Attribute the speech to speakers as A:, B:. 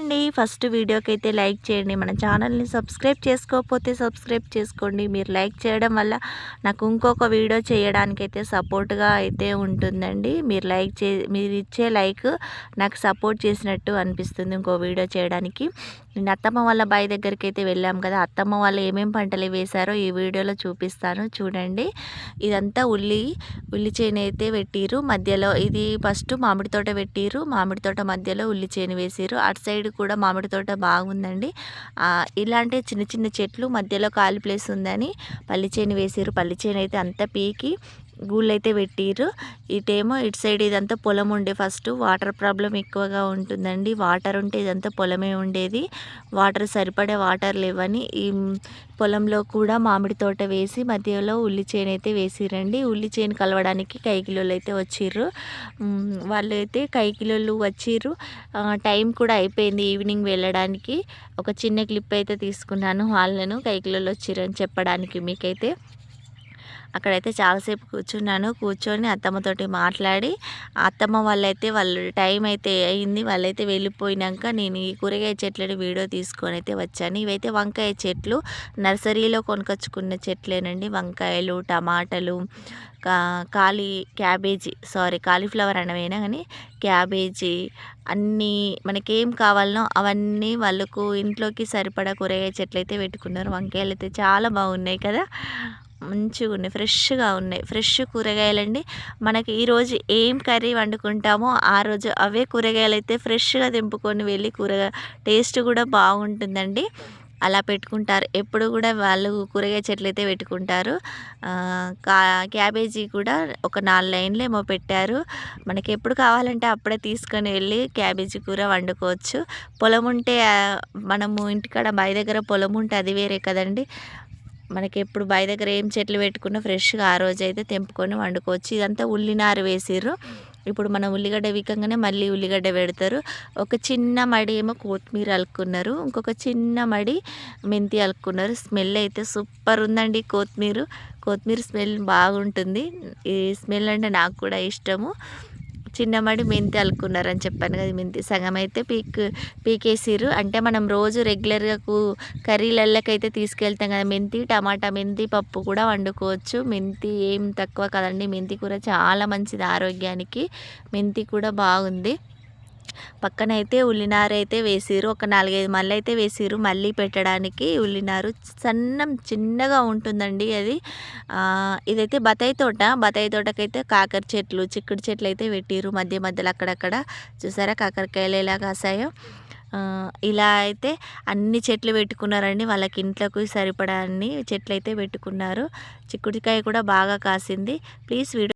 A: అండి. First వీడియోకైతే like చేయండి. మన ఛానల్ని సబ్స్క్రైబ్ చేసుకోకపోతే సబ్స్క్రైబ్ చేసుకోండి. మీరు లైక్ చేయడం వల్ల నాకు ఇంకొక వీడియో చేయడానికైతే సపోర్ట్గా అయితే ఉంటుందండి. మీరు ఇచ్చే లైక్ నాకు సపోర్ట్ చేసినట్టు అనిపిస్తుంది ఇంకో వీడియో చేయడానికి. నేను అత్తమ్మ వాళ్ళ బావి దగ్గరికి అయితే వెళ్ళాం కదా, అత్తమ్మ వాళ్ళు ఏమేమి పంటలు వేశారో ఈ వీడియోలో చూపిస్తాను చూడండి. ఇదంతా ఉల్లి చేను అయితే పెట్టిరు. మధ్యలో ఇది ఫస్ట్ మామిడి తోట పెట్టిరు. మామిడి తోట మధ్యలో ఉల్లి చేను వేసిరు. అటు సైడ్ కూడా మామిడి తోట బాగుందండి. ఇలాంటి చిన్న చిన్న చెట్లు మధ్యలో ఖాళీ ప్లేస్ ఉందని పల్లి చేను వేసిరు. పల్లి చేను అయితే అంతా పీకి గూళ్ళు అయితే పెట్టిరు. ఇటేమో ఇటు సైడ్ ఇదంతా పొలం ఉండే, ఫస్ట్ వాటర్ ప్రాబ్లం ఎక్కువగా ఉంటుందండి. వాటర్ ఉంటే ఇదంతా పొలమే ఉండేది. వాటర్ సరిపడే వాటర్ లేవని ఈ పొలంలో కూడా మామిడి తోట వేసి మధ్యలో ఉల్లి చేను అయితే వేసిరండి. ఉల్లి చేను కలవడానికి కైకిలోళ్ళు అయితే వచ్చిర్రు. వాళ్ళు అయితే కైకిలోళ్ళు వచ్చిర్రు. టైం కూడా అయిపోయింది ఈవినింగ్ వెళ్ళడానికి. ఒక చిన్న క్లిప్ అయితే తీసుకున్నాను వాళ్ళను కైకిలోళ్ళు వచ్చిర్రని చెప్పడానికి మీకైతే. అక్కడైతే చాలాసేపు కూర్చొని అత్తమ్మతోటి మాట్లాడి, అత్తమ్మ వాళ్ళు టైం అయితే అయింది, వాళ్ళైతే వెళ్ళిపోయినాక నేను ఈ కూరగాయ చెట్లని వీడియో తీసుకొని అయితే వచ్చాను. ఇవైతే వంకాయ చెట్లు నర్సరీలో కొనుకొచ్చుకున్న చెట్లేనండి. వంకాయలు, టమాటాలు, కాలీఫ్లవర్ అనవేనా కానీ క్యాబేజీ అన్నీ మనకేం కావాలనో అవన్నీ వాళ్ళకు ఇంట్లోకి సరిపడా కూరగాయ చెట్లు అయితే పెట్టుకున్నారు. వంకాయలు అయితే చాలా బాగున్నాయి కదా, మంచిగా ఉన్నాయి, ఫ్రెష్గా ఉన్నాయి. ఫ్రెష్ కూరగాయలండి. మనకి ఈరోజు ఏం కర్రీ వండుకుంటామో ఆ రోజు అవే కూరగాయలు అయితే ఫ్రెష్గా తెంపుకొని వెళ్ళి టేస్ట్ కూడా బాగుంటుందండి. అలా పెట్టుకుంటారు ఎప్పుడు కూడా వాళ్ళు కూరగాయ చెట్లు అయితే పెట్టుకుంటారు. క్యాబేజీ కూడా ఒక 4 లైన్లు ఏమో పెట్టారు. మనకి ఎప్పుడు కావాలంటే అప్పుడే తీసుకొని వెళ్ళి క్యాబేజీ కూర వండుకోవచ్చు. పొలం ఉంటే మనము ఇంటికాడ బావి దగ్గర పొలం ఉంటే అది వేరే కదండి. మనకి ఎప్పుడు బావి దగ్గర ఏం చెట్లు పెట్టుకున్నా ఫ్రెష్గా ఆ రోజు అయితే తెంపుకొని వండుకోవచ్చు. ఇదంతా ఉల్లినారు వేసిర్రు. ఇప్పుడు మనం ఉల్లిగడ్డ వీకంగానే మళ్ళీ ఉల్లిగడ్డ పెడతారు. ఒక చిన్న మడి ఏమో కొత్తిమీర అలుకున్నారు, ఇంకొక చిన్న మడి మెంతి అలుకున్నారు. స్మెల్ అయితే సూపర్ ఉందండి. కొత్తిమీర స్మెల్ బాగుంటుంది. ఈ స్మెల్ అంటే నాకు కూడా ఇష్టము. చిన్నమడి మెంతి అలుకున్నారని చెప్పాను కదా, మెంతి సగం అయితే పీకేసిర్రు. అంటే మనం రోజు రెగ్యులర్గా కర్రీలల్లకైతే తీసుకెళ్తాం కదా, మెంతి టమాటా మెంతి పప్పు కూడా వండుకోవచ్చు. మెంతి ఏం తక్కువ కదండి, మెంతి కూర చాలా మంచిది ఆరోగ్యానికి. మెంతి కూడా బాగుంది. పక్కనైతే ఉల్లినారు అయితే వేసిరు. ఒక 4-5 మళ్ళీ అయితే వేసిరు మళ్ళీ పెట్టడానికి. ఉల్లినారు చిన్నగా ఉంటుందండి అది. ఇదైతే బత్తాయి తోటకైతే కాకర చెట్లు, చిక్కుడు చెట్లు అయితే పెట్టిరు మధ్యలో అక్కడక్కడ. చూసారా కాకరకాయలు ఎలా కాసాయో. ఇలా అయితే అన్ని చెట్లు పెట్టుకున్నారండి. వాళ్ళకి ఇంట్లోకి సరిపడా అన్ని చెట్లు అయితే పెట్టుకున్నారు. చిక్కుడుకాయ కూడా బాగా కాసింది. Please video